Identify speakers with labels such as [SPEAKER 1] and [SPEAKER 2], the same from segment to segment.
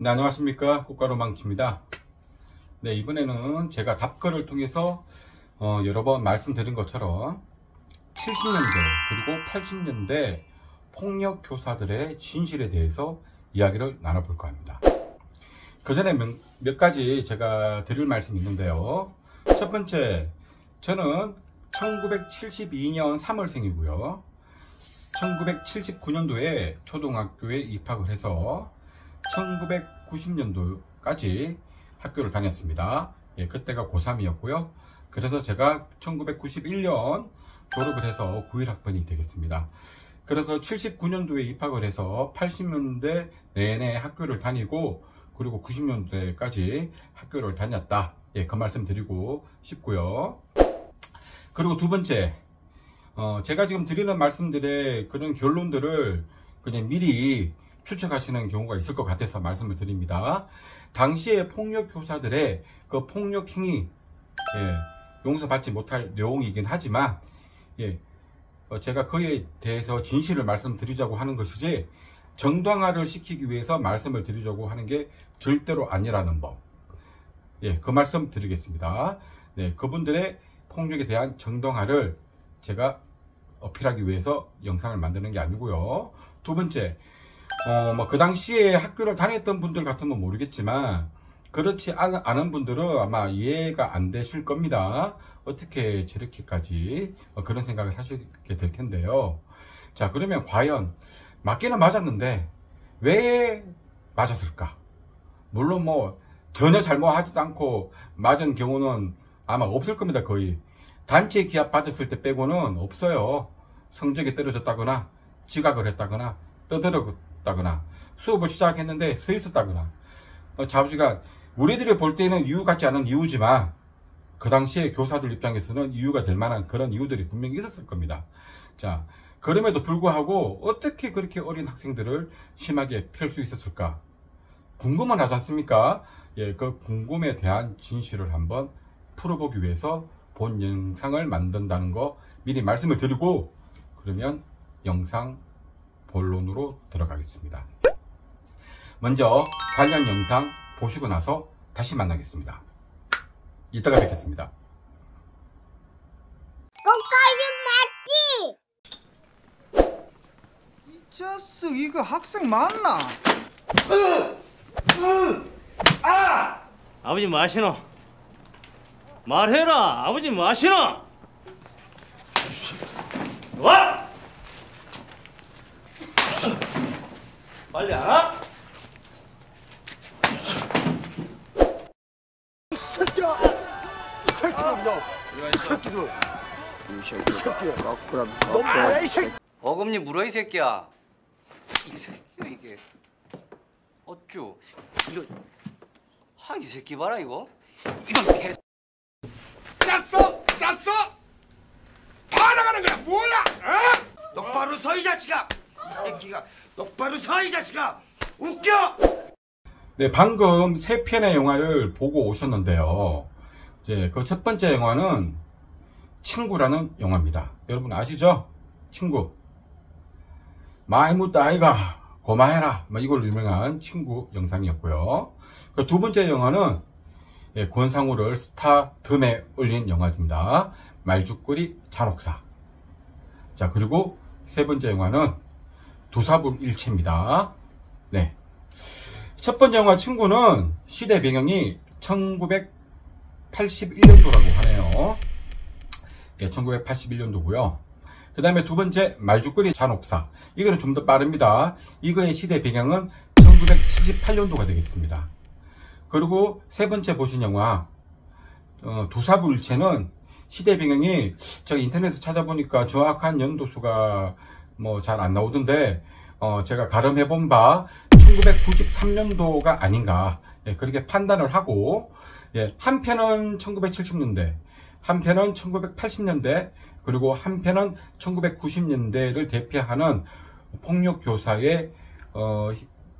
[SPEAKER 1] 네, 안녕하십니까. 꽃가루망치입니다. 네, 이번에는 제가 답글을 통해서 여러 번 말씀드린 것처럼 70년대 그리고 80년대 폭력 교사들의 진실에 대해서 이야기를 나눠볼까 합니다. 그 전에 몇 가지 제가 드릴 말씀이 있는데요. 첫 번째, 저는 1972년 3월생이고요 1979년도에 초등학교에 입학을 해서 1990년도까지 학교를 다녔습니다. 예, 그때가 고3이었고요. 그래서 제가 1991년 졸업을 해서 91학번이 되겠습니다. 그래서 79년도에 입학을 해서 80년대 내내 학교를 다니고 그리고 90년대까지 학교를 다녔다. 예, 그 말씀 드리고 싶고요. 그리고 두 번째, 제가 지금 드리는 말씀들의 그런 결론들을 그냥 미리 추측하시는 경우가 있을 것 같아서 말씀을 드립니다. 당시에 폭력 교사들의 그 폭력 행위, 용서받지 못할 내용이긴 하지만, 제가 그에 대해서 진실을 말씀드리자고 하는 것이지, 정당화를 시키기 위해서 말씀을 드리자고 하는 게 절대로 아니라는 법. 그 말씀 드리겠습니다. 네, 그분들의 폭력에 대한 정당화를 제가 어필하기 위해서 영상을 만드는 게 아니고요. 두 번째, 그 당시에 학교를 다녔던 분들 같으면 모르겠지만, 그렇지 않은 분들은 아마 이해가 안 되실 겁니다. 어떻게 저렇게까지 그런 생각을 하시게 될 텐데요. 자, 그러면 과연 맞기는 맞았는데 왜 맞았을까? 물론 전혀 잘못하지도 않고 맞은 경우는 아마 없을 겁니다. 거의 단체 기합 받았을 때 빼고는 없어요. 성적이 떨어졌다거나 지각을 했다거나 떠들었다거나 수업을 시작했는데 서 있었다거나 자부지간 우리들이 볼 때는 이유 같지 않은 이유지만 그 당시에 교사들 입장에서는 이유가 될 만한 그런 이유들이 분명히 있었을 겁니다. 자, 그럼에도 불구하고 어떻게 그렇게 어린 학생들을 심하게 펼 수 있었을까? 궁금은 하지 않습니까? 예, 그 궁금에 대한 진실을 한번 풀어보기 위해서 본 영상을 만든다는 거 미리 말씀을 드리고, 그러면 영상 본론으로 들어가겠습니다. 먼저 관련 영상 보시고 나서 다시 만나겠습니다. 이따가 뵙겠습니다.
[SPEAKER 2] 이 자식 이거 학생 맞나?
[SPEAKER 3] 아버지 뭐 하시노? 말해라. 아버지 뭐 하시노? 와! 빨리 알아?
[SPEAKER 4] 새끼야! 새끼들이야! 새끼들! 이 새끼야! 너 뭐야 이 새끼!
[SPEAKER 5] 어금니 물어 이 새끼야. 이 새끼야 이게 어쭈 이거 이 새끼 봐라 이거 이런 개
[SPEAKER 4] 짰어! 다 나가는 거야 뭐야! 똑바로 서 이 자식아! 이 새끼가 똑바로 서 이 자식아! 웃겨!
[SPEAKER 1] 네, 방금 세 편의 영화를 보고 오셨는데요. 이제 그 첫 번째 영화는 친구라는 영화입니다. 여러분 아시죠? 친구. 많이 묻다 아이가 고마해라. 이걸로 유명한 친구 영상이었고요. 그 두 번째 영화는 권상우를 스타덤에 올린 영화입니다. 말죽거리 잔혹사. 자, 그리고 세 번째 영화는 두사불일체입니다. 네. 첫 번째 영화 친구는 시대 배경이 1981년도라고 하네요. 1981년도고요. 그 다음에 두 번째 말죽거리 잔혹사. 이거는 좀 더 빠릅니다. 이거의 시대 배경은 1978년도가 되겠습니다. 그리고 세 번째 보신 영화 두사불일체는 시대 배경이 제가 인터넷에서 찾아보니까 정확한 연도수가 잘 안 나오던데 제가 가름해본 바 1993년도가 아닌가 그렇게 판단을 하고, 한 편은 1970년대, 한 편은 1980년대, 그리고 한 편은 1990년대를 대표하는 폭력교사의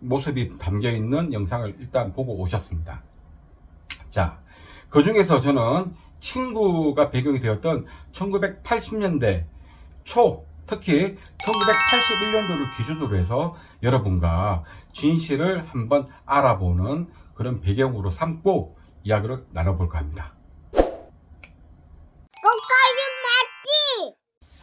[SPEAKER 1] 모습이 담겨있는 영상을 일단 보고 오셨습니다. 자, 그 중에서 저는 친구가 배경이 되었던 1980년대 초 특히 1981년도를 기준으로 해서 여러분과 진실을 한번 알아보는 그런 배경으로 삼고 이야기를 나눠볼까 합니다.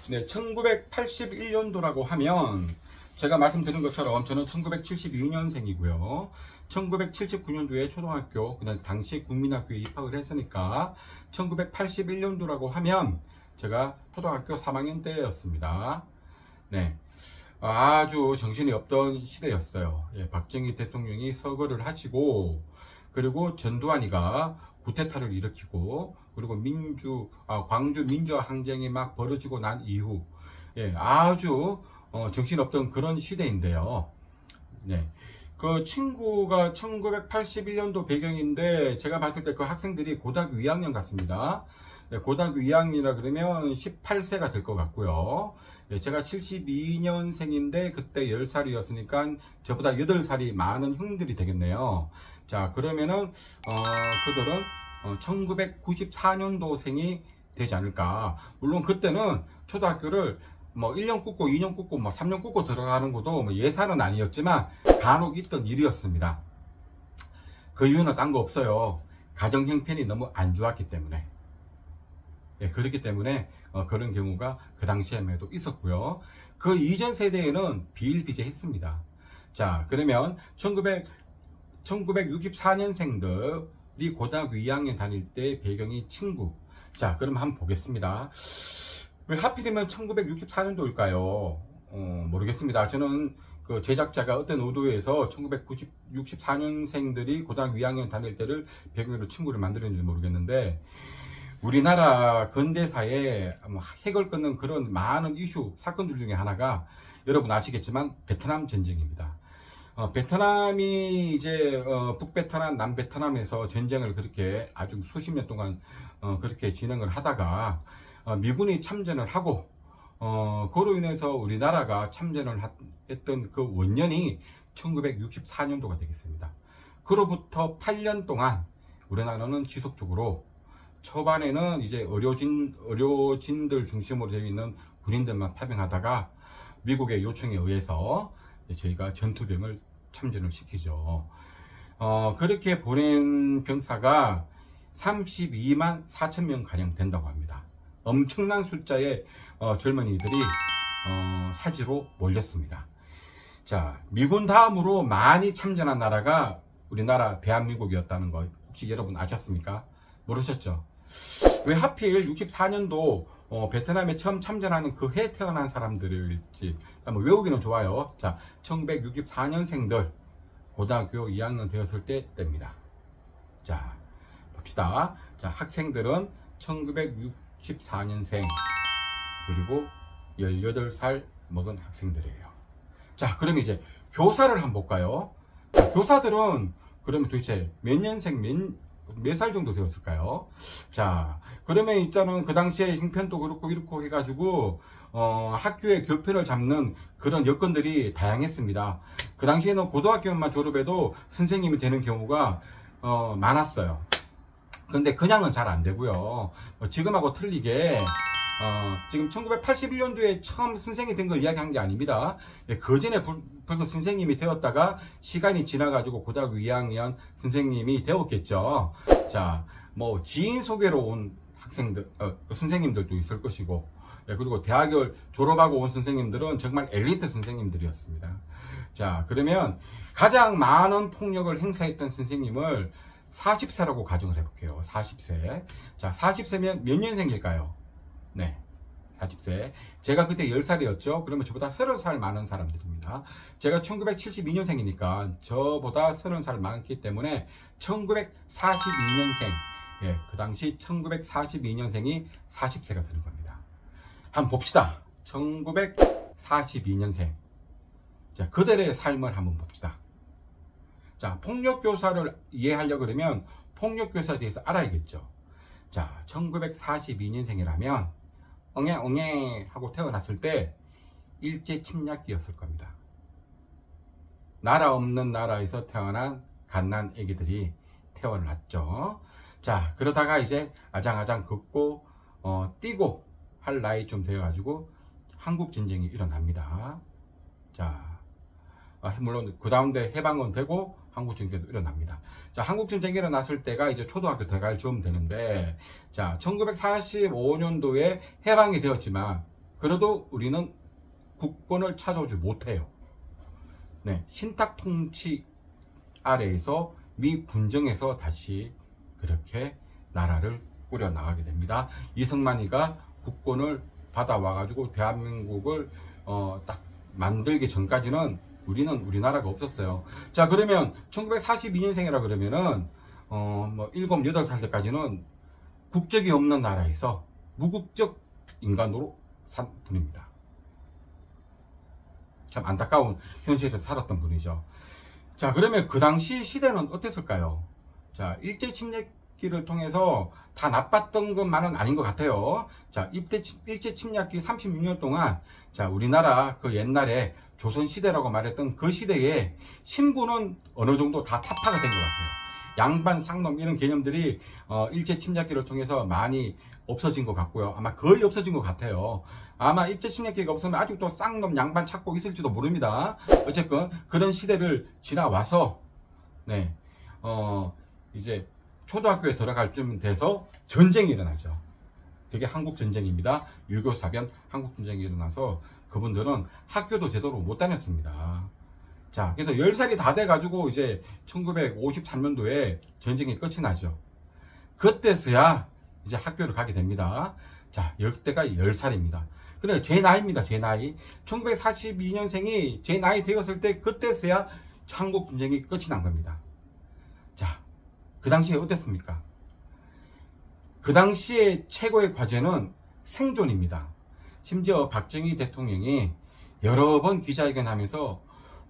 [SPEAKER 1] 네, 1981년도라고 하면 제가 말씀드린 것처럼 저는 1972년생이고요. 1979년도에 초등학교, 그냥 당시 국민학교에 입학을 했으니까 1981년도라고 하면 제가 초등학교 3학년 때였습니다. 네, 아주 정신이 없던 시대였어요. 예, 박정희 대통령이 서거를 하시고, 그리고 전두환이가 쿠데타를 일으키고, 그리고 광주 민주화 항쟁이 막 벌어지고 난 이후, 예, 아주 정신없던 그런 시대인데요. 네. 그 친구가 1981년도 배경인데, 제가 봤을 때 그 학생들이 고등학교 2학년 같습니다. 네, 고등학교 2학년이라 그러면 18세가 될 것 같고요. 네, 제가 72년생인데 그때 10살이었으니까 저보다 8살이 많은 형들이 되겠네요. 자, 그러면은 그들은 1994년도생이 되지 않을까. 물론 그때는 초등학교를 뭐 1년 꿇고 2년 꿇고 뭐 3년 꿇고 들어가는 것도 뭐 예산은 아니었지만 간혹 있던 일이었습니다. 그 이유는 딴 거 없어요. 가정 형편이 너무 안 좋았기 때문에. 예, 그렇기 때문에 그런 경우가 그 당시에도 있었고요. 그 이전 세대에는 비일비재했습니다. 자, 그러면 1964년생들이 고등학교 2학년 다닐 때 배경이 친구. 자, 그럼 한번 보겠습니다. 왜 하필이면 1964년도일까요? 모르겠습니다. 저는 그 제작자가 어떤 의도에서 1964년생들이 고등학교 2학년 다닐 때를 배경으로 친구를 만들었는지 모르겠는데, 우리나라 근대사에 핵을 끊는 그런 많은 이슈, 사건들 중에 하나가 여러분 아시겠지만 베트남 전쟁입니다. 베트남이 이제 북베트남, 남베트남에서 전쟁을 그렇게 아주 수십 년 동안 그렇게 진행을 하다가 미군이 참전을 하고 그로 인해서 우리나라가 참전을 했던 그 원년이 1964년도가 되겠습니다. 그로부터 8년 동안 우리나라는 지속적으로 초반에는 이제 의료진들 중심으로 되어 있는 군인들만 파병하다가 미국의 요청에 의해서 저희가 전투병을 참전을 시키죠. 그렇게 보낸 병사가 32만 4천 명 가량 된다고 합니다. 엄청난 숫자의 젊은이들이 사지로 몰렸습니다. 자, 미군 다음으로 많이 참전한 나라가 우리나라 대한민국이었다는 거 혹시 여러분 아셨습니까? 모르셨죠? 왜 하필 64년도 베트남에 처음 참전하는 그 해에 태어난 사람들일지 한번 외우기는 좋아요. 자, 1964년생들 고등학교 2학년 되었을 때입니다. 자, 봅시다. 자, 학생들은 1964년생 그리고 18살 먹은 학생들이에요. 자, 그럼 이제 교사를 한번 볼까요? 자, 교사들은 그러면 도대체 몇 년생 몇 살 정도 되었을까요? 자, 그러면 일단은 그 당시에 형편도 그렇고 이렇고 해가지고 학교의 교편을 잡는 그런 여건들이 다양했습니다. 그 당시에는 고등학교만 졸업해도 선생님이 되는 경우가 많았어요. 근데 그냥은 잘 안 되고요. 지금하고 틀리게 지금 1981년도에 처음 선생이 된 걸 이야기한 게 아닙니다. 그 전에 벌써 선생님이 되었다가 시간이 지나가지고 고등학교 2학년 선생님이 되었겠죠. 자, 뭐 지인 소개로 온 학생들, 선생님들도 있을 것이고, 그리고 대학을 졸업하고 온 선생님들은 정말 엘리트 선생님들이었습니다. 자, 그러면 가장 많은 폭력을 행사했던 선생님을 40세라고 가정을 해볼게요. 40세. 자, 40세면 몇 년생일까요? 네, 40세. 제가 그때 10살이었죠. 그러면 저보다 30살 많은 사람들입니다. 제가 1972년생이니까 저보다 30살 많기 때문에 1942년생. 예, 그 당시 1942년생이 40세가 되는 겁니다. 한번 봅시다. 1942년생. 자, 그들의 삶을 한번 봅시다. 자, 폭력교사를 이해하려고 그러면 폭력교사에 대해서 알아야겠죠. 자, 1942년생이라면 엉애 하고 태어났을 때 일제 침략기였을 겁니다. 나라 없는 나라에서 태어난 갓난 애기들이 태어났죠. 자, 그러다가 이제 아장아장 걷고 뛰고 할 나이쯤 되어가지고 한국전쟁이 일어납니다. 자, 물론 그 다음에 해방은 되고 한국전쟁도 일어납니다. 자, 한국전쟁이 일어났을 때가 이제 초등학교 들어갈 즈음 되는데, 자, 1945년도에 해방이 되었지만 그래도 우리는 국권을 찾아오지 못해요. 네, 신탁 통치 아래에서 미 군정에서 다시 그렇게 나라를 꾸려 나가게 됩니다. 이승만이가 국권을 받아와 가지고 대한민국을 딱 만들기 전까지는 우리는 우리나라가 없었어요. 자, 그러면 1942년생이라 그러면은 뭐 7, 8살 때까지는 국적이 없는 나라에서 무국적 인간으로 산 분입니다. 참 안타까운 현실에서 살았던 분이죠. 자, 그러면 그 당시 시대는 어땠을까요? 자, 일제 침략기를 통해서 다 나빴던 것만은 아닌 것 같아요. 자, 일제 침략기 36년 동안, 자, 우리나라 그 옛날에 조선시대라고 말했던 그 시대에 신분은 어느 정도 다 타파가 된 것 같아요. 양반, 쌍놈 이런 개념들이 일제 침략기를 통해서 많이 없어진 것 같고요. 아마 거의 없어진 것 같아요. 아마 일제 침략기가 없으면 아직도 쌍놈, 양반 찾고 있을지도 모릅니다. 어쨌건 그런 시대를 지나와서 네, 이제 초등학교에 들어갈 쯤 돼서 전쟁이 일어나죠. 그게 한국전쟁입니다. 유교사변 한국전쟁이 일어나서 그분들은 학교도 제대로 못 다녔습니다. 자, 그래서 10살이 다 돼가지고 이제 1953년도에 전쟁이 끝이 나죠. 그때서야 이제 학교를 가게 됩니다. 자, 그때가 10살입니다. 그래, 제 나이입니다. 제 나이. 1942년생이 제 나이 되었을 때 그때서야 한국전쟁이 끝이 난 겁니다. 자, 그 당시에 어땠습니까? 그 당시에 최고의 과제는 생존입니다. 심지어 박정희 대통령이 여러 번 기자회견하면서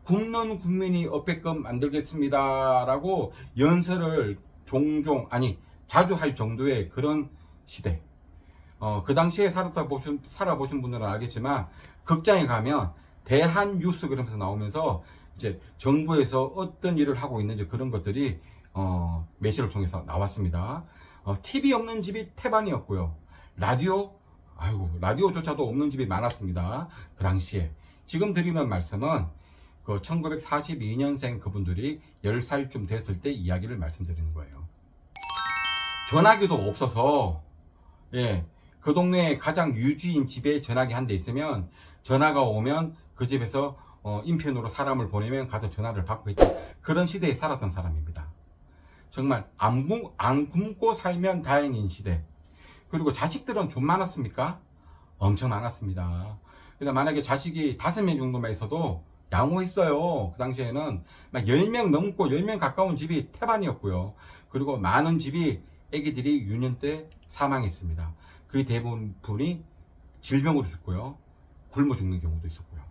[SPEAKER 1] 굶는 국민이 없게끔 만들겠습니다 라고 연설을 종종, 아니 자주 할 정도의 그런 시대. 그 당시에 살아보신 분들은 알겠지만 극장에 가면 대한뉴스 그러면서 나오면서 이제 정부에서 어떤 일을 하고 있는지 그런 것들이 매시를 통해서 나왔습니다. TV 없는 집이 태반이었고요. 라디오조차도 없는 집이 많았습니다. 그 당시에. 지금 드리는 말씀은 그 1942년생 그분들이 10살쯤 됐을 때 이야기를 말씀드리는 거예요. 전화기도 없어서, 예, 그 동네에 가장 유지인 집에 전화기 한 대 있으면 전화가 오면 그 집에서 인편으로 사람을 보내면 가서 전화를 받고 있던 그런 시대에 살았던 사람입니다. 정말 안 굶고 살면 다행인 시대. 그리고 자식들은 좀 많았습니까? 엄청 많았습니다. 그래서 만약에 자식이 5명 정도만 있어도 양호했어요. 그 당시에는 막 10명 넘고 10명 가까운 집이 태반이었고요. 그리고 많은 집이 애기들이 유년 때 사망했습니다. 그 대부분이 질병으로 죽고요. 굶어 죽는 경우도 있었고요.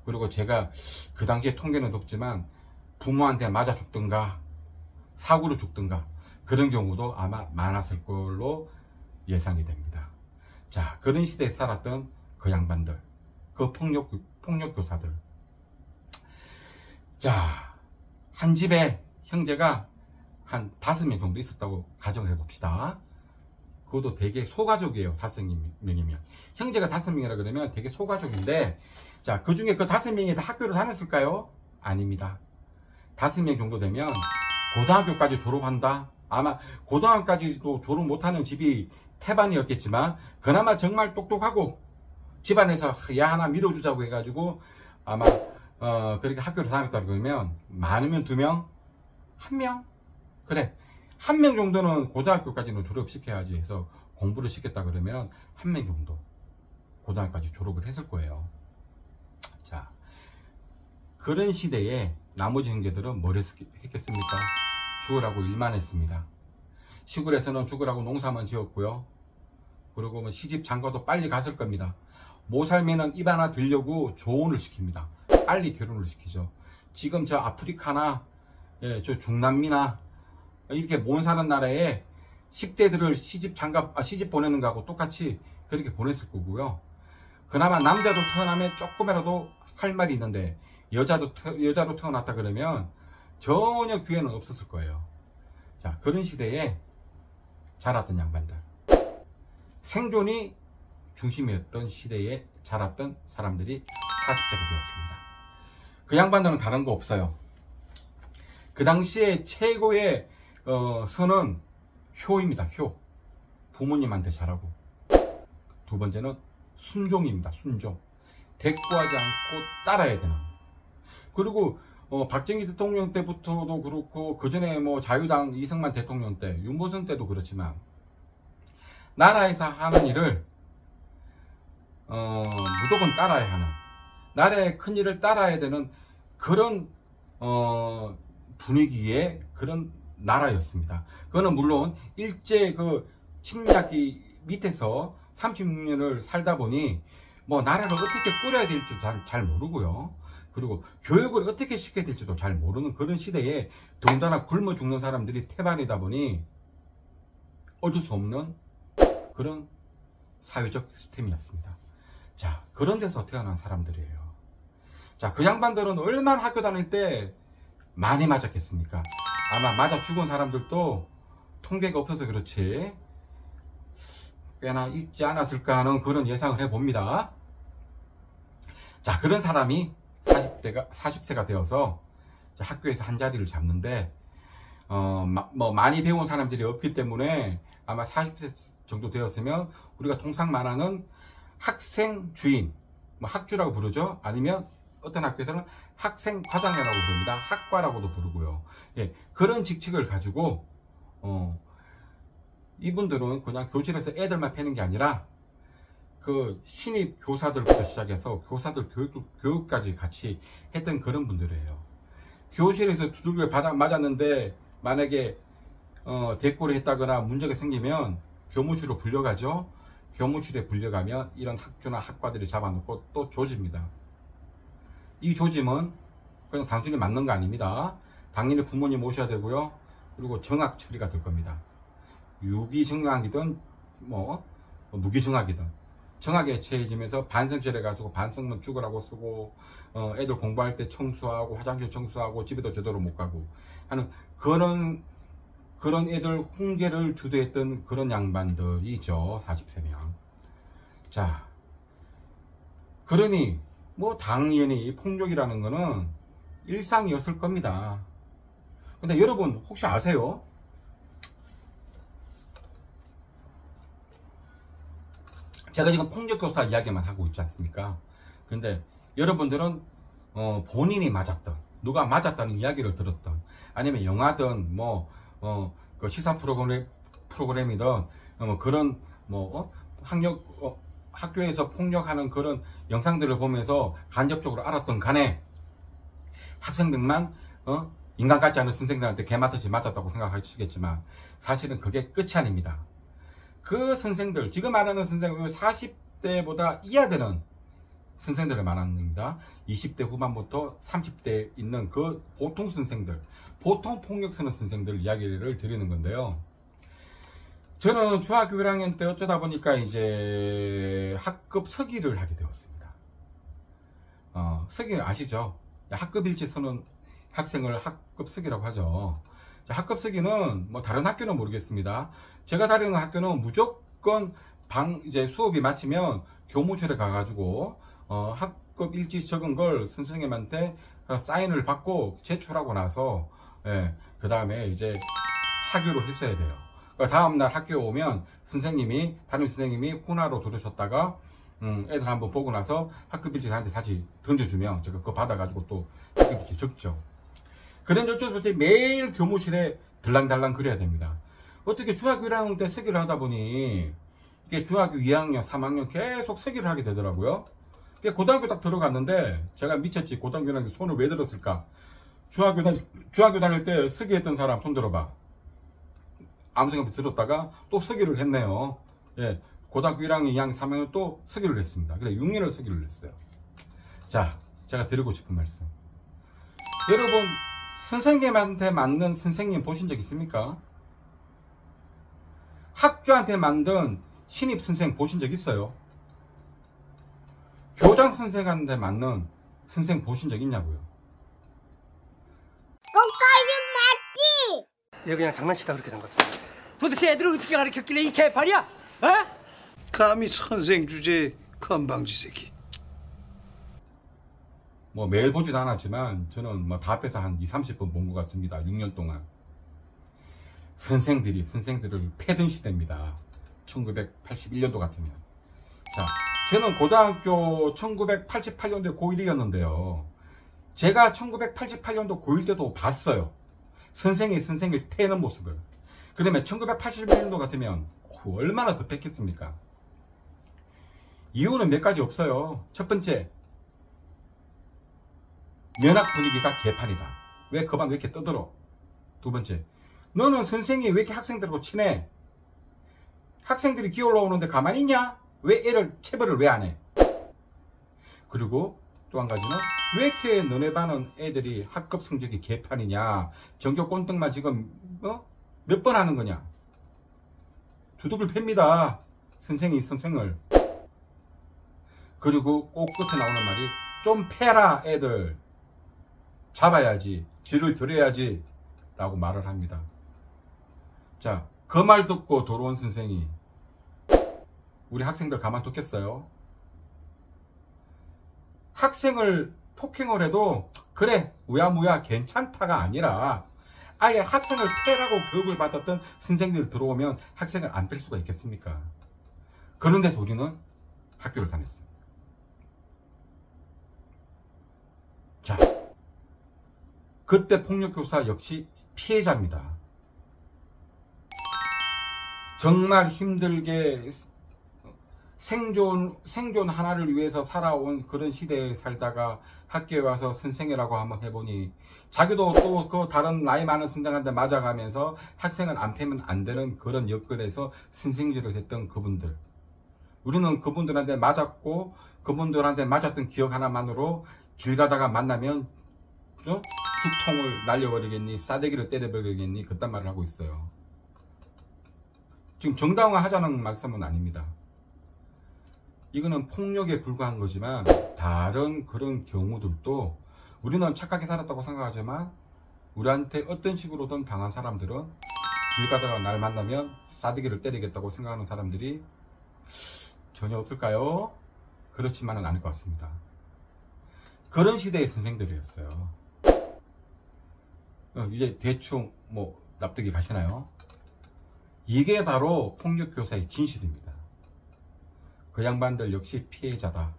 [SPEAKER 1] 그리고 제가 그 당시에 통계는 없지만 부모한테 맞아 죽든가 사고로 죽든가 그런 경우도 아마 많았을 걸로 예상이 됩니다. 자, 그런 시대에 살았던 그 양반들, 그 폭력교사들. 자, 한 집에 형제가 한 5명 정도 있었다고 가정을 해봅시다. 그것도 되게 소가족이에요. 5명이면. 형제가 5명이라 그러면 되게 소가족인데, 자, 그 중에 그 5명이 다 학교를 다녔을까요? 아닙니다. 5명 정도 되면 고등학교까지 졸업한다? 아마 고등학교까지도 졸업 못하는 집이 태반이었겠지만 그나마 정말 똑똑하고 집안에서 야 하나 밀어주자고 해가지고 아마 그렇게 학교를 다녔다 그러면 많으면 2명? 1명? 그래, 1명 정도는 고등학교까지는 졸업시켜야지 해서 공부를 시켰다 그러면 1명 정도 고등학교까지 졸업을 했을 거예요. 자, 그런 시대에 나머지 형제들은 뭘 했겠습니까? 죽으라고 일만 했습니다. 시골에서는 죽으라고 농사만 지었고요. 그리고 뭐 시집 장가도 빨리 갔을 겁니다. 못 살면은 입 하나 들려고 조언을 시킵니다. 빨리 결혼을 시키죠. 지금 저 아프리카나 저 중남미나 이렇게 못 사는 나라에 10대들을 시집 보내는 거하고 똑같이 그렇게 보냈을 거고요. 그나마 남자로 태어나면 조금이라도 할 말이 있는데 여자로 태어났다 그러면 전혀 기회는 없었을 거예요. 자, 그런 시대에 자랐던 양반들. 생존이 중심이었던 시대에 자랐던 사람들이 40대가 되었습니다. 그 양반들은 다른 거 없어요. 그 당시에 최고의 선은 효입니다. 효. 부모님한테 잘하고. 두 번째는 순종입니다. 순종. 대꾸하지 않고 따라야 되는. 그리고 박정희 대통령 때부터도 그렇고 그 전에 뭐 자유당 이승만 대통령 때, 윤보선 때도 그렇지만 나라에서 하는 일을 무조건 따라야 하는, 나라의 큰 일을 따라야 되는 그런 분위기의 그런 나라였습니다. 그거는 물론 일제 그 침략기 밑에서 36년을 살다 보니 뭐 나라를 어떻게 꾸려야 될지도 잘 모르고요. 그리고 교육을 어떻게 시켜야 될지도 잘 모르는 그런 시대에 더군다나 굶어 죽는 사람들이 태반이다 보니 어쩔 수 없는 그런 사회적 시스템이었습니다. 자, 그런 데서 태어난 사람들이에요. 자, 그 양반들은 얼마나 학교 다닐 때 많이 맞았겠습니까? 아마 맞아 죽은 사람들도 통계가 없어서 그렇지 꽤나 있지 않았을까 하는 그런 예상을 해봅니다. 자, 그런 사람이 40세가 되어서 학교에서 한 자리를 잡는데 뭐 많이 배운 사람들이 없기 때문에 아마 40세 정도 되었으면 우리가 통상 말하는 학생 주인, 뭐 학주라고 부르죠. 아니면 어떤 학교에서는 학생 과장이라고 부릅니다. 학과라고도 부르고요. 예, 그런 직책을 가지고 이분들은 그냥 교실에서 애들만 패는 게 아니라 그 신입 교사들부터 시작해서 교사들 교육까지 같이 했던 그런 분들이에요. 교실에서 두들겨 맞았는데 만약에 대꾸를 했다거나 문제가 생기면 교무실로 불려가죠. 교무실에 불려가면 이런 학주나 학과들이 잡아놓고 또 조집니다. 이 조짐은 그냥 단순히 맞는 거 아닙니다. 당연히 부모님 오셔야 되고요. 그리고 정학 처리가 될 겁니다. 유기정학이든 뭐 무기정학이든 정학에 처해지면서 반성질 해가지고 반성문 죽으라고 쓰고 애들 공부할 때 청소하고 화장실 청소하고 집에도 제대로 못 가고 하는 그런 애들 훈계를 주도했던 그런 양반들이죠. 40세명. 자, 그러니 뭐 당연히 폭력이라는 거는 일상이었을 겁니다. 근데 여러분 혹시 아세요? 제가 지금 폭력교사 이야기만 하고 있지 않습니까? 근데 여러분들은 본인이 맞았던, 누가 맞았다는 이야기를 들었던, 아니면 영화든 뭐 그 시사 프로그램이든 뭐 그런 뭐 학교에서 폭력하는 그런 영상들을 보면서 간접적으로 알았던 간에 학생들만 인간 같지 않은 선생들한테 개맞듯이 맞았다고 생각하시겠지만 사실은 그게 끝이 아닙니다. 그 선생들, 지금 말하는 선생들 40대보다 이하 되는 선생들을 말합니다. 20대 후반부터 30대에 있는 그 보통 선생들, 보통 폭력 쓰는 선생들 이야기를 드리는 건데요. 저는 중학교 1학년 때 어쩌다 보니까 이제 학급 서기를 하게 되었습니다. 서기 아시죠? 학급 일지 서는 학생을 학급 서기라고 하죠. 학급 서기는 뭐 다른 학교는 모르겠습니다. 제가 다니는 학교는 무조건 이제 수업이 마치면 교무실에 가가지고 학급 일지 적은 걸 선생님한테 사인을 받고 제출하고 나서 그 다음에 이제 하교를 했어야 돼요. 다음날 학교에 오면 담임 선생님이 훈화로 들으셨다가 애들 한번 보고 나서 학급 일지를 한테 다시 던져주면 제가 그거 받아가지고 또 학급 일지 적죠. 그런 어쩔 수 없이 매일 교무실에 들랑달랑 그려야 됩니다. 어떻게 중학교 1학년 때 서기를 하다 보니 이게 중학교 2학년, 3학년 계속 서기를 하게 되더라고요. 고등학교 딱 들어갔는데 제가 미쳤지. 고등학교 다닐 때 손을 왜 들었을까? 중학교 다닐 때 서기했던 사람 손 들어봐. 아무 생각 없이 들었다가 또 서기를 했네요. 예, 고등학교 1학년, 2학년, 3학년 또 서기를 했습니다. 그래 6년을 서기를 했어요. 자, 제가 드리고 싶은 말씀. 여러분 선생님한테 맞는 선생님 보신 적 있습니까? 학주한테 만든 신입 선생 보신 적 있어요? 교장 선생한테 맞는 선생 보신 적 있냐고요?
[SPEAKER 6] 얘 그냥 장난치다 그렇게 된 것같습니다. 도대체 애들을 어떻게 가르쳤길래 이 개판이야? 어?
[SPEAKER 2] 감히 선생 주제에
[SPEAKER 4] 건방지 새끼.
[SPEAKER 1] 뭐 매일 보진 않았지만 저는 뭐 다 합해서 한 20-30번 본 것 같습니다. 6년 동안. 선생들을 패던 시대입니다. 1981년도 같으면. 자, 저는 고등학교 1988년도에 고1이었는데요. 제가 1988년도 고1 때도 봤어요. 선생이 선생을 패는 모습을. 그러면 1981년도 같으면 얼마나 더 뺐겠습니까? 이유는 몇 가지 없어요. 첫 번째, 면학 분위기가 개판이다. 왜 그만 왜 이렇게 떠들어? 두 번째, 너는 선생이 왜 이렇게 학생들하고 친해? 학생들이 기어 올라오는데 가만히 있냐? 왜 체벌을 왜 안 해? 그리고 또 한 가지는 왜 이렇게 너네 반은 애들이 학급 성적이 개판이냐? 전교 꼴등만 지금 몇 번 하는 거냐? 두둑을 팹니다. 선생을. 그리고 꼭 끝에 나오는 말이 좀 패라 애들. 잡아야지. 쥐를 들여야지. 라고 말을 합니다. 자, 그 말 듣고 돌아온 선생이 우리 학생들 가만뒀겠어요? 학생을 폭행을 해도 그래 우야무야 괜찮다가 아니라 아예 학생을 패라고 교육을 받았던 선생님들 들어오면 학생을 안 뺄 수가 있겠습니까? 그런 데서 우리는 학교를 다녔습니다. 자, 그때 폭력교사 역시 피해자입니다. 정말 힘들게 생존 하나를 위해서 살아온 그런 시대에 살다가 학교에 와서 선생이라고 한번 해보니 자기도 또 그 다른 나이 많은 선생한테 맞아가면서 학생을 안 패면 안 되는 그런 여건에서 선생질을 했던 그분들. 우리는 그분들한테 맞았고 그분들한테 맞았던 기억 하나만으로 길 가다가 만나면 죽통을 날려버리겠니? 싸대기를 때려버리겠니? 그딴 말을 하고 있어요. 지금 정당화 하자는 말씀은 아닙니다. 이거는 폭력에 불과한 거지만 다른 그런 경우들도 우리는 착하게 살았다고 생각하지만 우리한테 어떤 식으로든 당한 사람들은 길 가다가 날 만나면 싸대기를 때리겠다고 생각하는 사람들이 전혀 없을까요? 그렇지만은 않을 것 같습니다. 그런 시대의 선생들이었어요. 이제 대충 뭐 납득이 가시나요? 이게 바로 폭력교사의 진실입니다. 그 양반들 역시 피해자다.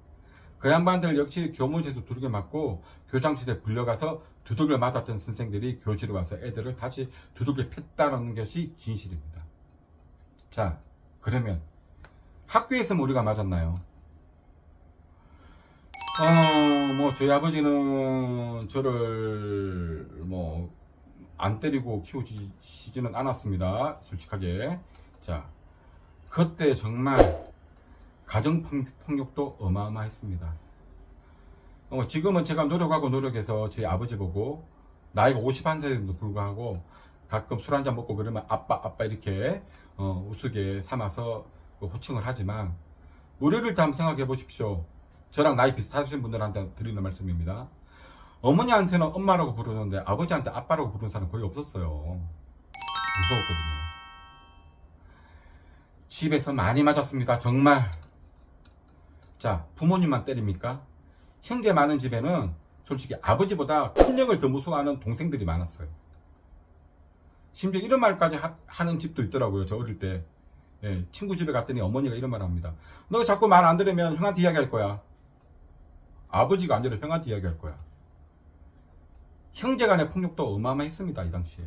[SPEAKER 1] 그 양반들 역시 교무실도 두들겨 맞고 교장실에 불려가서 두들겨 맞았던 선생들이 교실에 와서 애들을 다시 두들겨 팼다는 것이 진실입니다. 자, 그러면 학교에서는 우리가 맞았나요? 뭐 저희 아버지는 저를 뭐 안 때리고 키우시지는 않았습니다. 솔직하게. 자, 그때 정말 가정폭력도 어마어마했습니다. 지금은 제가 노력해서 저희 아버지 보고 나이가 51세에도 불구하고 가끔 술 한잔 먹고 그러면 아빠 이렇게 우스개 삼아서 호칭을 하지만 우리를 한번 생각해 보십시오. 저랑 나이 비슷하신 분들한테 드리는 말씀입니다. 어머니한테는 엄마라고 부르는데 아버지한테 아빠라고 부르는 사람 거의 없었어요. 무서웠거든요. 집에서 많이 맞았습니다. 정말. 자, 부모님만 때립니까? 형제 많은 집에는 솔직히 아버지보다 큰 형을 더 무서워하는 동생들이 많았어요. 심지어 이런 말까지 하는 집도 있더라고요. 저 어릴 때. 예, 친구 집에 갔더니 어머니가 이런 말을 합니다. 너 자꾸 말 안 들으면 형한테 이야기할 거야. 아버지가 아니라 형한테 이야기할 거야. 형제간의 폭력도 어마어마했습니다. 이 당시에.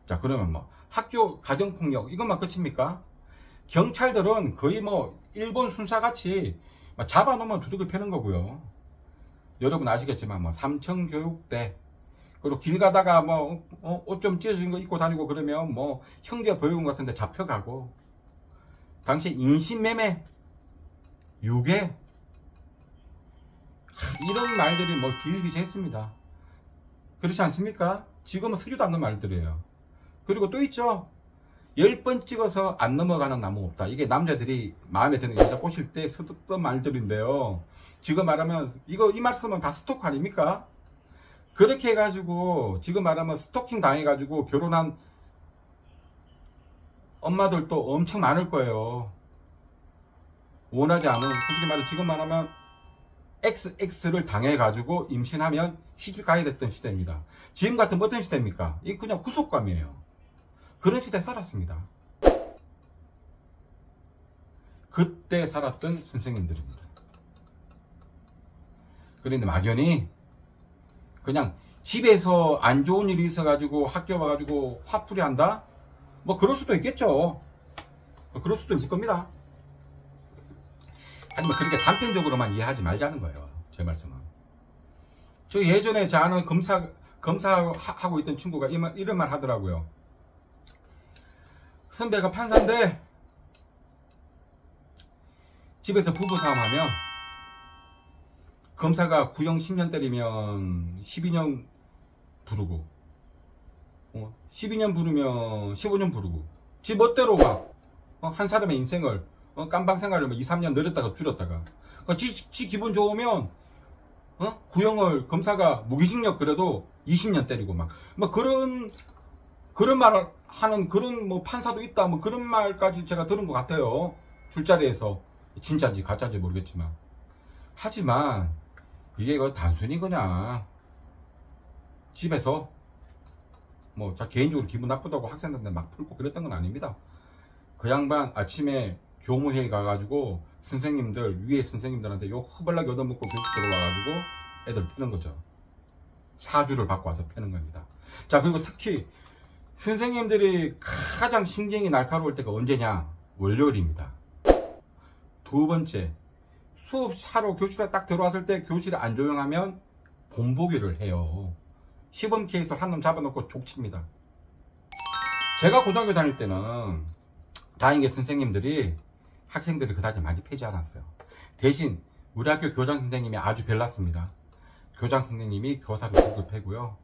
[SPEAKER 1] 자, 그러면 뭐 학교 가정폭력 이것만 끝입니까? 경찰들은 거의 뭐 일본 순사같이 잡아놓으면 두둑을 패는 거고요. 여러분 아시겠지만 뭐 삼청교육대 그리고 길 가다가 뭐 옷 좀 찢어진 거 입고 다니고 그러면 뭐 형제 보육원 같은 데 잡혀가고 당시 인신매매 유괴 이런 말들이 뭐 비일비재했습니다. 그렇지 않습니까? 지금은 쓰지도 않는 말들이에요. 그리고 또 있죠. 10번 찍어서 안 넘어가는 나무 없다. 이게 남자들이 마음에 드는 여자 꼬실 때 쓰던 말들인데요. 지금 말하면 이 말 쓰면 다 스토커 아닙니까? 그렇게 해가지고 지금 말하면 스토킹 당해가지고 결혼한 엄마들도 엄청 많을 거예요. 원하지 않은, 솔직히 말해 지금 말하면 XX를 당해가지고 임신하면 시집 가야 됐던 시대입니다. 지금 같은 어떤 시대입니까? 이게 그냥 구속감이에요. 그런 시대에 살았습니다. 그때 살았던 선생님들입니다. 그런데 막연히 그냥 집에서 안 좋은 일이 있어가지고 학교 와가지고 화풀이 한다? 뭐 그럴 수도 있겠죠. 그럴 수도 있을 겁니다. 하지만 그렇게 단편적으로만 이해하지 말자는 거예요. 제 말씀은. 저 예전에 저 아는 검사하고 있던 친구가 이런 말 하더라고요. 선배가 판사인데 집에서 부부싸움 하면 검사가 구형 10년 때리면 12년 부르고 12년 부르면 15년 부르고 지 멋대로 막 한 사람의 인생을 깜방 생활을 2, 3년 늘렸다가 줄였다가 지 기분 좋으면 구형을 검사가 무기징역 그래도 20년 때리고 막 그런 말을 하는 그런 뭐 판사도 있다 뭐 그런 말까지 제가 들은 것 같아요. 술자리에서. 진짜인지 가짜인지 모르겠지만. 하지만 이게 단순히 그냥 집에서 뭐 개인적으로 기분 나쁘다고 학생들한테 막 풀고 그랬던 건 아닙니다. 그 양반 아침에 교무회의 가가지고 선생님들 위에 선생님들한테 욕 허벌나게 얻어먹고 교실 들어와가지고 애들 패는 거죠. 사주를 받고 와서 패는 겁니다. 자, 그리고 특히 선생님들이 가장 신경이 날카로울 때가 언제냐? 월요일입니다. 두 번째, 수업하러 교실에 딱 들어왔을 때 교실이 안 조용하면 본보기를 해요. 시범 케이스를 한 놈 잡아놓고 족칩니다. 제가 고등학교 다닐 때는 다행히 선생님들이 학생들이 그다지 많이 패지 않았어요. 대신 우리 학교 교장 선생님이 아주 별났습니다. 교장 선생님이 교사를 두고 패고요.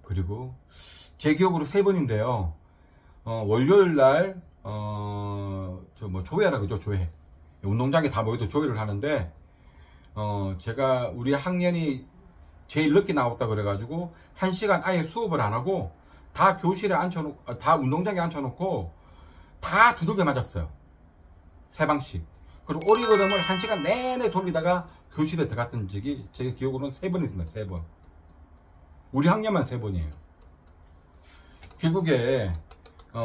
[SPEAKER 1] 그리고 제 기억으로 3번인데요. 월요일날 조회라 그죠? 조회. 운동장에 다 모여도 조회를 하는데 제가 우리 학년이 제일 늦게 나왔다 그래가지고 1시간 아예 수업을 안 하고 다 교실에 앉혀놓고 다 운동장에 앉혀놓고 다 두들겨 맞았어요. 3방씩. 그리고 오리걸음을 1시간 내내 돌리다가 교실에 들어갔던 적이 제 기억으로는 3번 있습니다. 3번. 우리 학년만 3번이에요. 결국에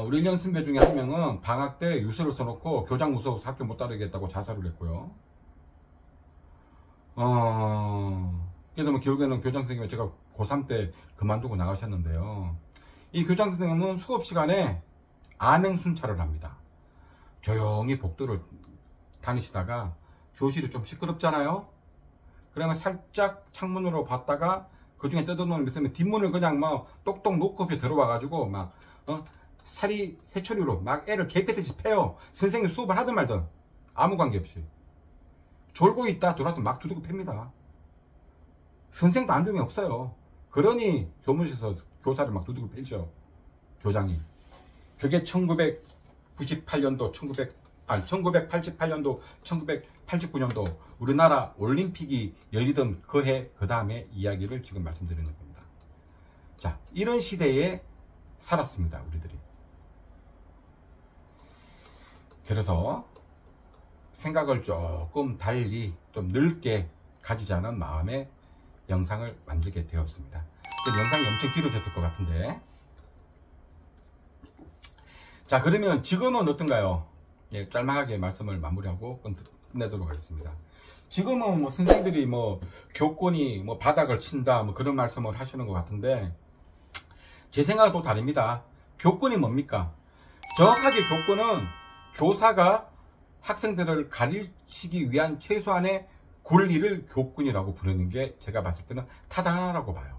[SPEAKER 1] 우리 1년 선배 중에 한 명은 방학 때 유서를 써놓고 교장 무서워서 학교 못 다니겠다고 자살을 했고요. 그래서 뭐 결국에는 교장 선생님이 제가 고3 때 그만두고 나가셨는데요. 이 교장 선생님은 수업 시간에 암행순찰을 합니다. 조용히 복도를 다니시다가 교실이 좀 시끄럽잖아요. 그러면 살짝 창문으로 봤다가 그 중에 뜯어놓은 게 있으면 뒷문을 그냥 막 똑똑 놓고 들어와가지고 막 사리 해초리로 막 애를 개패듯이 패요. 선생님 수업을 하든 말든 아무 관계없이 졸고 있다 들어와서 막 두들겨 팹니다. 선생도 안중에 없어요. 그러니 교무실에서 교사를 막 두들겨 패죠. 교장이. 그게 1998년도 1988년도 1989년도 우리나라 올림픽이 열리던 그 해 그 다음에 이야기를 지금 말씀드리는 겁니다. 자, 이런 시대에 살았습니다. 우리들이. 그래서 생각을 조금 달리 좀 넓게 가지자는 마음에 영상을 만들게 되었습니다. 영상이 엄청 길어졌을 것 같은데, 자, 그러면 지금은 어떤가요? 예, 짤막하게 말씀을 마무리하고 끝내도록 하겠습니다. 지금은 뭐 선생들이 뭐 교권이 뭐 바닥을 친다 뭐 그런 말씀을 하시는 것 같은데, 제 생각은 또 다릅니다. 교권이 뭡니까? 정확하게 교권은 교사가 학생들을 가르치기 위한 최소한의 권리를 교권이라고 부르는 게 제가 봤을 때는 타당하다고 봐요.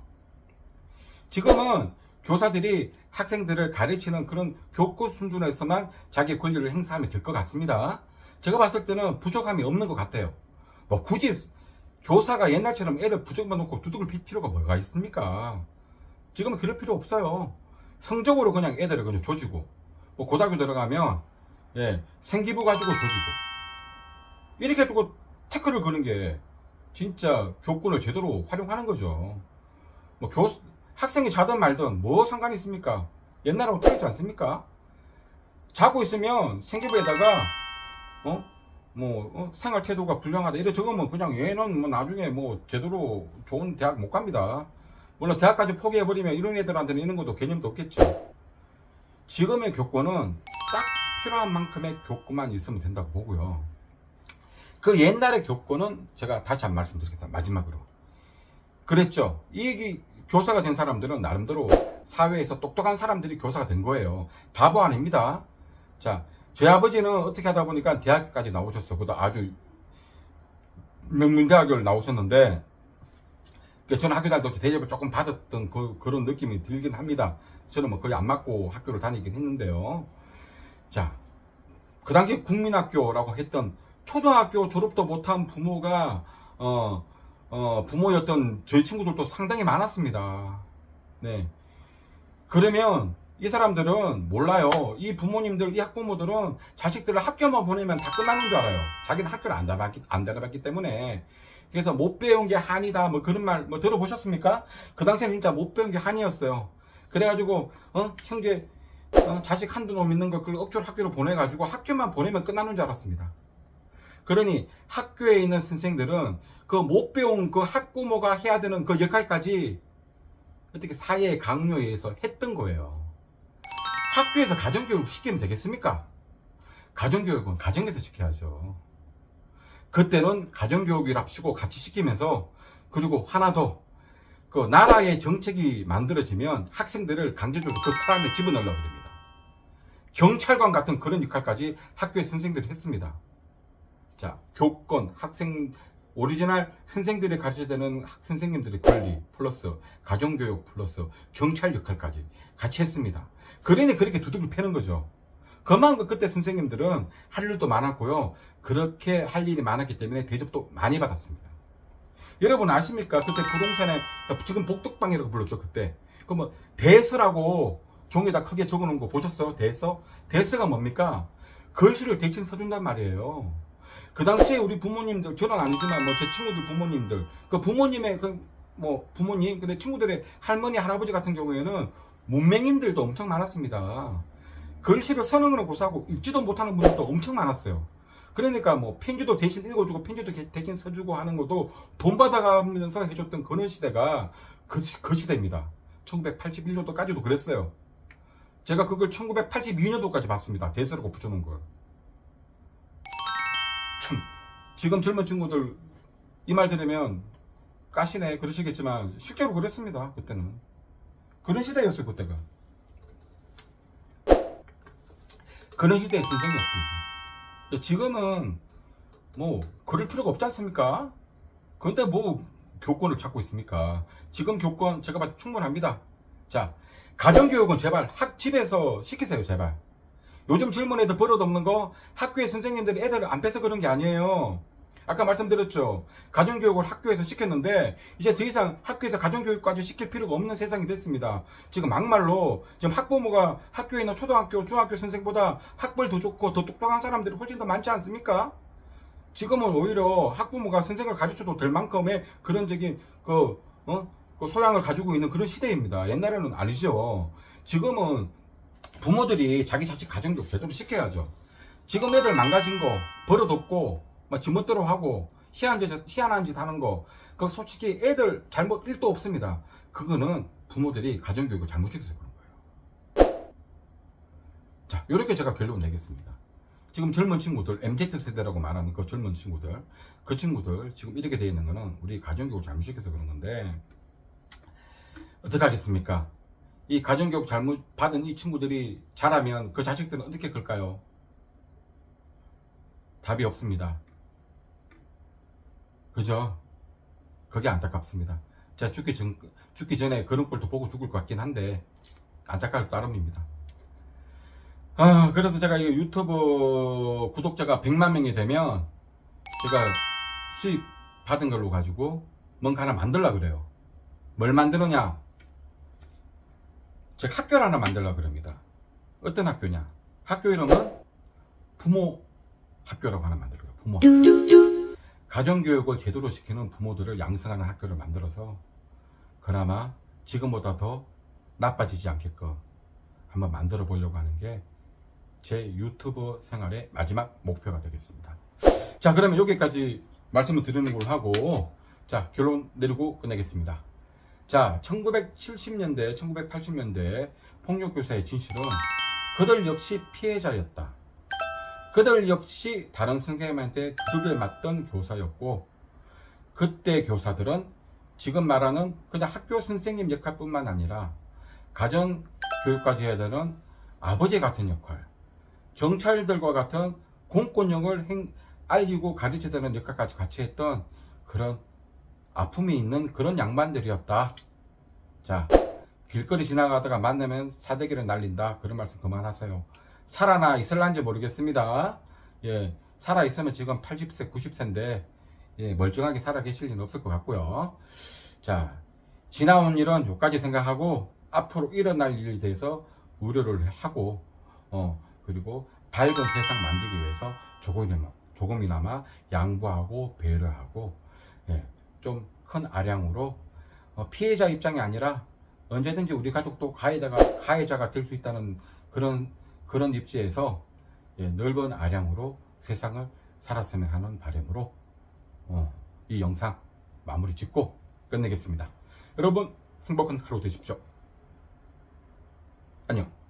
[SPEAKER 1] 지금은 교사들이 학생들을 가르치는 그런 교권 수준에서만 자기 권리를 행사하면 될 것 같습니다. 제가 봤을 때는 부족함이 없는 것 같아요. 뭐 굳이 교사가 옛날처럼 애들 부족만 놓고 두둑을 필 필요가 뭐가 있습니까? 지금은 그럴 필요 없어요. 성적으로 그냥 애들을 그냥 조지고, 뭐 고등학교 들어가면 생기부 가지고 조지고 이렇게 두고 태클을 거는 게 진짜 교권을 제대로 활용하는 거죠. 뭐 학생이 자든 말든 뭐 상관이 있습니까? 옛날하고 틀리지 않습니까? 자고 있으면 생기부에다가 생활 태도가 불량하다 이래 적으면 그냥 얘는 뭐 나중에 뭐 제대로 좋은 대학 못 갑니다. 물론 대학까지 포기해버리면 이런 애들한테는 이런 것도 개념도 없겠죠. 지금의 교권은 딱 필요한 만큼의 교권만 있으면 된다고 보고요. 그 옛날의 교권은 제가 다시 한 말씀드리겠습니다. 마지막으로 그랬죠. 이 교사가 된 사람들은 나름대로 사회에서 똑똑한 사람들이 교사가 된 거예요. 바보 아닙니다. 자, 제 아버지는 어떻게 하다 보니까 대학까지 나오셨어. 그것도 아주 명문대학을 나오셨는데, 저는 학교 다닐 때 대접을 조금 받았던 그런 느낌이 들긴 합니다. 저는 뭐 거의 안 맞고 학교를 다니긴 했는데요. 자, 그 당시에 국민학교라고 했던 초등학교 졸업도 못한 부모가 부모였던 저희 친구들도 상당히 많았습니다. 네. 그러면 이 사람들은 몰라요. 이 부모님들, 이 학부모들은 자식들을 학교만 보내면 다 끝나는 줄 알아요. 자기는 학교를 안 다녀봤기 때문에. 그래서 못 배운 게 한이다. 뭐 그런 말 뭐 들어보셨습니까? 그 당시에는 진짜 못 배운 게 한이었어요. 그래가지고 형제 자식 한두 놈 있는 걸 억지로 학교로 보내가지고 학교만 보내면 끝나는 줄 알았습니다. 그러니 학교에 있는 선생들은 그 못 배운 그 학부모가 해야 되는 그 역할까지 어떻게 사회의 강요에 의해서 했던 거예요. 학교에서 가정교육 시키면 되겠습니까? 가정교육은 가정에서 시켜야죠. 그때는 가정교육이랍시고 같이 시키면서, 그리고 하나 더, 그 나라의 정책이 만들어지면 학생들을 강제적으로 그 틀 안에 집어넣으려고 합니다. 경찰관 같은 그런 역할까지 학교의 선생들이 했습니다. 자, 교권, 학생, 오리지널 선생들이 가르쳐야 되는 선생님들의 권리 플러스 가정교육 플러스 경찰 역할까지 같이 했습니다. 그러니 그렇게 두둑을 패는 거죠. 그만큼 그때 선생님들은 할 일도 많았고요. 그렇게 할 일이 많았기 때문에 대접도 많이 받았습니다. 여러분 아십니까? 그때 부동산에 지금 복덕방이라고 불렀죠. 그때 그 뭐 대서라고 종이에다 크게 적어놓은 거 보셨어요? 대서? 대서가 뭡니까? 글씨를 대신 써준단 말이에요. 그 당시에 우리 부모님들, 저는 아니지만 뭐 제 친구들 부모님들, 그 부모님의 부모님, 근데 친구들의 할머니, 할아버지 같은 경우에는 문맹인들도 엄청 많았습니다. 글씨를 쓰는 거는 고사하고 읽지도 못하는 분들도 엄청 많았어요. 그러니까 뭐 편지도 대신 읽어주고 편지도 대신 써주고 하는 것도 돈 받아가면서 해줬던 그런 시대가 그 시대입니다. 1981년도까지도 그랬어요. 제가 그걸 1982년도까지 봤습니다. 대서라고 붙여놓은 걸. 참, 지금 젊은 친구들 이 말 들으면 까시네 그러시겠지만 실제로 그랬습니다. 그때는 그런 시대였어요. 그때가 그런 시대의 선생이었습니다. 지금은 뭐 그럴 필요가 없지 않습니까? 그런데 뭐 교권을 찾고 있습니까? 지금 교권 제가 봐도 충분합니다. 자, 가정교육은 제발 집에서 시키세요. 제발. 요즘 젊은 애들 버릇없는 거 학교에 선생님들이 애들을 안 빼서 그런 게 아니에요. 아까 말씀드렸죠. 가정교육을 학교에서 시켰는데 이제 더 이상 학교에서 가정교육까지 시킬 필요가 없는 세상이 됐습니다. 지금 막말로 지금 학부모가 학교에 있는 초등학교, 중학교 선생보다 학벌 더 좋고 더 똑똑한 사람들이 훨씬 더 많지 않습니까? 지금은 오히려 학부모가 선생을 가르쳐도 될 만큼의 그런 그 소양을 가지고 있는 그런 시대입니다. 옛날에는 아니죠. 지금은 부모들이 자기 자식 가정교육 제대로 시켜야죠. 지금 애들 망가진 거, 버릇없고 막 지멋대로 하고 희한한 짓 하는 거, 그거 솔직히 애들 잘못 1도 없습니다. 그거는 부모들이 가정교육을 잘못 시켜서 그런 거예요. 자, 이렇게 제가 결론 내겠습니다. 지금 젊은 친구들, MZ세대라고 말하는 그 젊은 친구들, 그 친구들 지금 이렇게 되어 있는 거는 우리 가정교육을 잘못 시켜서 그런 건데, 어떻게 하겠습니까? 이 가정교육 잘못 받은 이 친구들이 자라면 그 자식들은 어떻게 클까요? 답이 없습니다. 그죠? 그게 안타깝습니다. 제가 죽기 전에 그런 꼴도 보고 죽을 것 같긴 한데 안타까울 따름입니다. 그래서 제가 이 유튜브 구독자가 100만 명이 되면 제가 수입 받은 걸로 가지고 뭔가 하나 만들려고 그래요. 뭘 만드느냐? 제가 학교를 하나 만들려고 그럽니다. 어떤 학교냐? 학교 이름은 부모 학교라고 하나 만들어요. 부모 학교. 가정교육을 제대로 시키는 부모들을 양성하는 학교를 만들어서 그나마 지금보다 더 나빠지지 않게끔 한번 만들어 보려고 하는 게 제 유튜브 생활의 마지막 목표가 되겠습니다. 자, 그러면 여기까지 말씀을 드리는 걸로 하고, 자, 결론 내리고 끝내겠습니다. 자, 1970년대, 1980년대 폭력교사의 진실은 그들 역시 피해자였다. 그들 역시 다른 선생님한테 두들겨 맞던 교사였고, 그때 교사들은 지금 말하는 그냥 학교 선생님 역할뿐만 아니라 가정 교육까지 해야 되는 아버지 같은 역할, 경찰들과 같은 공권력을 알리고 가르쳐야 되는 역할까지 같이 했던 그런 아픔이 있는 그런 양반들이었다. 자, 길거리 지나가다가 만나면 사대기를 날린다. 그런 말씀 그만하세요. 살아나 있을란지 모르겠습니다. 예, 살아있으면 지금 80세, 90세인데, 예, 멀쩡하게 살아 계실 리는 없을 것 같고요. 자, 지나온 일은 여기까지 생각하고, 앞으로 일어날 일에 대해서 우려를 하고, 그리고 밝은 세상 만들기 위해서 조금이나마 양보하고, 배려하고, 예, 좀 큰 아량으로, 피해자 입장이 아니라, 언제든지 우리 가족도 가해자가 될 수 있다는 그런 입지에서, 예, 넓은 아량으로 세상을 살았으면 하는 바람으로 이 영상 마무리 짓고 끝내겠습니다. 여러분 행복한 하루 되십시오. 안녕.